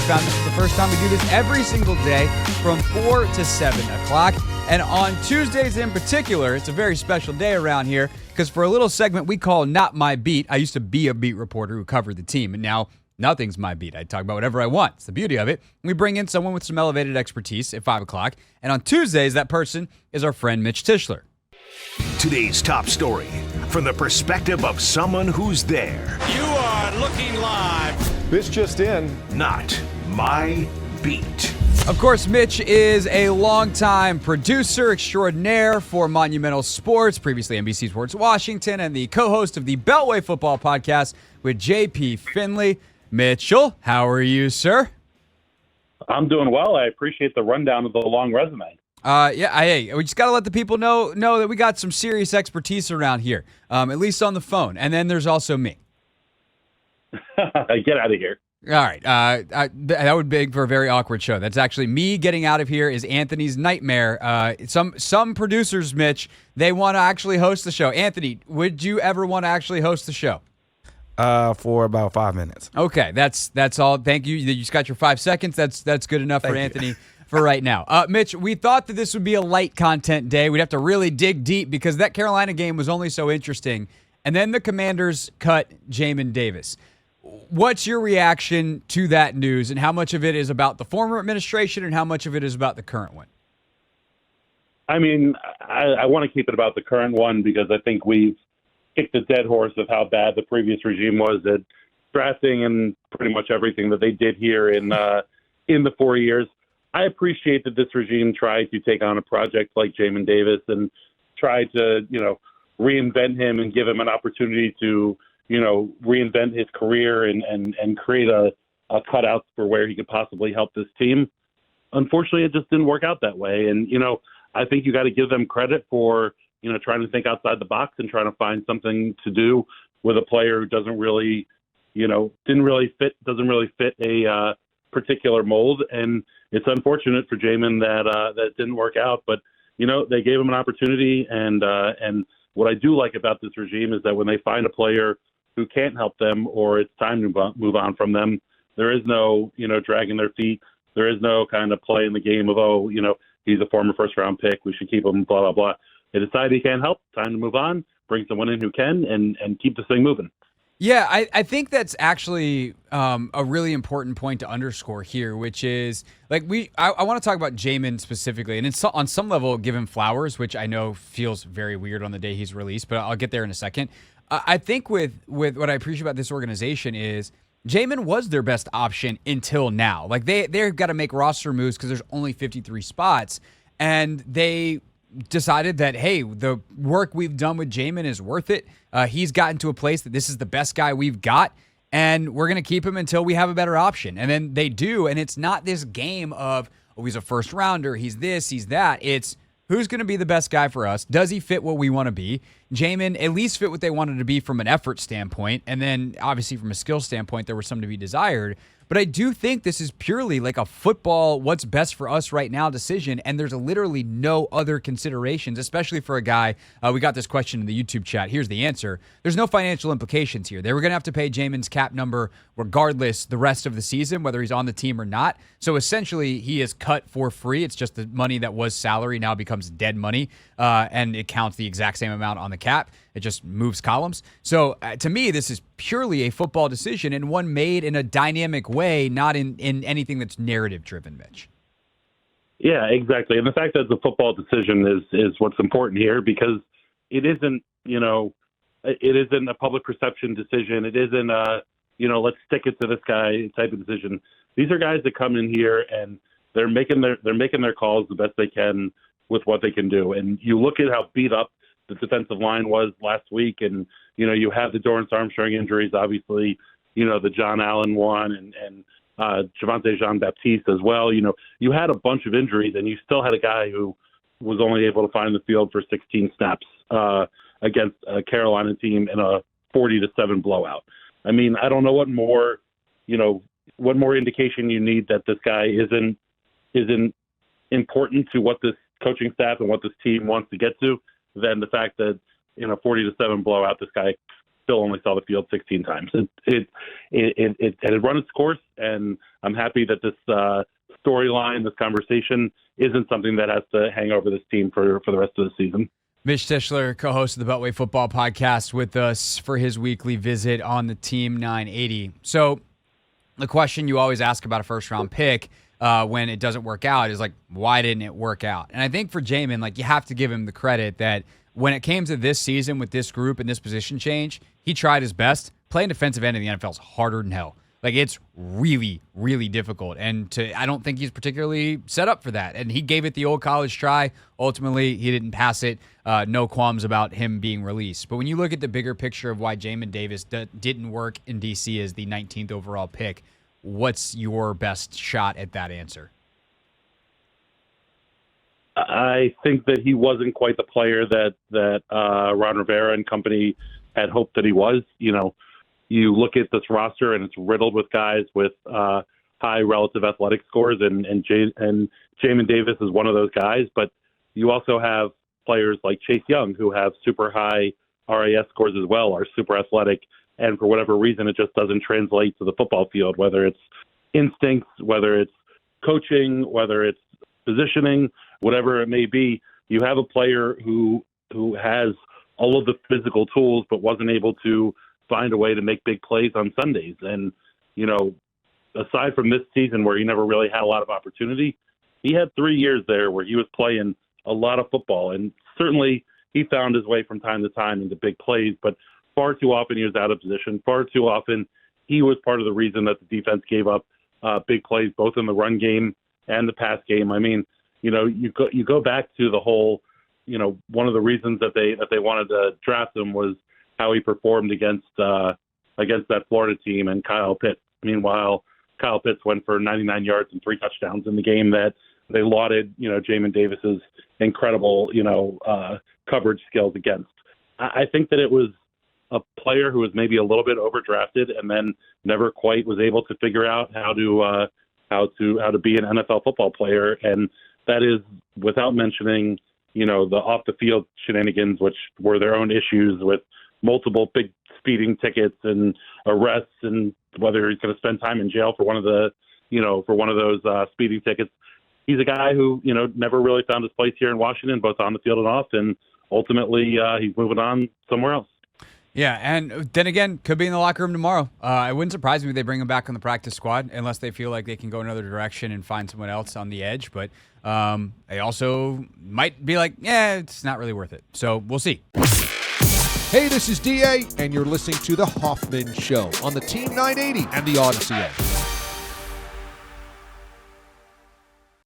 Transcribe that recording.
found this is the first time we do this every single day from 4 to 7 o'clock. And on Tuesdays in particular, it's a very special day around here because for a little segment we call Not My Beat, I used to be a beat reporter who covered the team, and now nothing's my beat. I talk about whatever I want. It's the beauty of it. We bring in someone with some elevated expertise at 5 o'clock, and on Tuesdays, that person is our friend Mitch Tischler. Today's top story, from the perspective of someone who's there. You are looking live. This just in. Not My Beat. Of course, Mitch is a longtime producer extraordinaire for Monumental Sports, previously NBC Sports Washington, and the co-host of the Beltway Football Podcast with J.P. Finley. Mitchell, how are you, sir? I'm doing well. I appreciate the rundown of the long resume. We just got to let the people know that we got some serious expertise around here, at least on the phone. And then there's also me. Get out of here. All right. That would be for a very awkward show. That's actually me getting out of here is Anthony's nightmare. Some producers, Mitch, they want to actually host the show. Anthony, would you ever want to actually host the show? For about 5 minutes. Okay, that's all. Thank you. You just got your 5 seconds. That's good enough for Anthony for right now. Mitch, we thought that this would be a light content day. We'd have to really dig deep because that Carolina game was only so interesting. And then the Commanders cut Jamin Davis. What's your reaction to that news, and how much of it is about the former administration and how much of it is about the current one? I mean, I want to keep it about the current one because I think we've kicked a dead horse of how bad the previous regime was at drafting and pretty much everything that they did here in the 4 years. I appreciate that this regime tried to take on a project like Jamin Davis and tried to, reinvent him and give him an opportunity to, reinvent his career and create a cutout for where he could possibly help this team. Unfortunately, it just didn't work out that way. And, I think you got to give them credit for, trying to think outside the box and trying to find something to do with a player who doesn't really, doesn't really fit a particular mold. And it's unfortunate for Jamin that that didn't work out. But, they gave him an opportunity. And what I do like about this regime is that when they find a player who can't help them or it's time to move on from them, there is no, dragging their feet. There is no kind of play in the game of, he's a former first-round pick. We should keep him, blah, blah, blah. They decide he can't help. Time to move on. Bring someone in who can and keep this thing moving. Yeah, I think that's actually a really important point to underscore here, which is I want to talk about Jamin specifically, and it's on some level give him flowers, which I know feels very weird on the day he's released, but I'll get there in a second. I think with what I appreciate about this organization is Jamin was their best option until now. Like they've got to make roster moves because there's only 53 spots, and they decided that, hey, the work we've done with Jamin is worth it. He's gotten to a place that this is the best guy we've got, and we're going to keep him until we have a better option. And then they do, and it's not this game of, oh, he's a first rounder, he's this, he's that. It's who's going to be the best guy for us? Does he fit what we want to be? Jamin at least fit what they wanted to be from an effort standpoint, and then obviously from a skill standpoint, there was some to be desired. But I do think this is purely like a football, what's best for us right now decision, and there's literally no other considerations, especially for a guy. We got this question in the YouTube chat. Here's the answer. There's no financial implications here. They were going to have to pay Jamin's cap number regardless the rest of the season, whether he's on the team or not. So essentially, he is cut for free. It's just the money that was salary now becomes dead money, and it counts the exact same amount on the cap. It just moves columns. So to me, this is purely a football decision and one made in a dynamic way, not in anything that's narrative-driven, Mitch. Yeah, exactly. And the fact that it's a football decision is what's important here because it isn't, it isn't a public perception decision. It isn't let's stick it to this guy type of decision. These are guys that come in here and they're making their calls the best they can with what they can do. And you look at how beat up the defensive line was last week, and you have the Dorrance Armstrong injuries, obviously, the John Allen one and Javonte Jean-Baptiste as well. You had a bunch of injuries, and you still had a guy who was only able to find the field for 16 snaps against a Carolina team in a 40-7 blowout. I mean, I don't know what more indication you need that this guy isn't important to what this coaching staff and what this team wants to get to than the fact that in a 40-7 blowout, this guy still only saw the field 16 times. It had run its course, and I'm happy that this storyline, this conversation, isn't something that has to hang over this team for the rest of the season. Mitch Tischler, co-host of the Beltway Football Podcast, with us for his weekly visit on the Team 980. So the question you always ask about a first-round pick when it doesn't work out is like, why didn't it work out? And I think for Jamin, like, you have to give him the credit that when it came to this season with this group and this position change, he tried his best. Playing defensive end in the NFL is harder than hell. Like, it's really, really difficult. And I don't think he's particularly set up for that. And he gave it the old college try. Ultimately, he didn't pass it. No qualms about him being released. But when you look at the bigger picture of why Jamin Davis didn't work in D.C. as the 19th overall pick, what's your best shot at that answer? I think that he wasn't quite the player that Ron Rivera and company had hoped that he was. You know, you look at this roster and it's riddled with guys with high relative athletic scores, and Jamin Davis is one of those guys. But you also have players like Chase Young who have super high RAS scores as well, are super athletic, and for whatever reason it just doesn't translate to the football field, whether it's instincts, whether it's coaching, whether it's positioning, whatever it may be. You have a player who has all of the physical tools but wasn't able to find a way to make big plays on Sundays. And, you know, aside from this season where he never really had a lot of opportunity, he had 3 years there where he was playing a lot of football. And certainly he found his way from time to time into big plays, but far too often he was out of position. Far too often he was part of the reason that the defense gave up big plays, both in the run game and the pass game. I mean, you know, you go back to the whole, you know, one of the reasons that they wanted to draft him was how he performed against that Florida team and Kyle Pitts. Meanwhile, Kyle Pitts went for 99 yards and 3 touchdowns in the game that they lauded, you know, Jamin Davis's incredible, you know, coverage skills against. I think that it was a player who was maybe a little bit overdrafted and then never quite was able to figure out how to be an NFL football player. And that is without mentioning, you know, the off the field shenanigans, which were their own issues with multiple big speeding tickets and arrests, and whether he's going to spend time in jail for one of those speeding tickets. He's a guy who, you know, never really found his place here in Washington, both on the field and off, and ultimately he's moving on somewhere else. Yeah, and then again, could be in the locker room tomorrow. It wouldn't surprise me if they bring him back on the practice squad, unless they feel like they can go another direction and find someone else on the edge. But they also might be like, yeah, it's not really worth it. So we'll see. Hey, this is DA, and you're listening to The Hoffman Show on the Team 980 and the Odyssey app.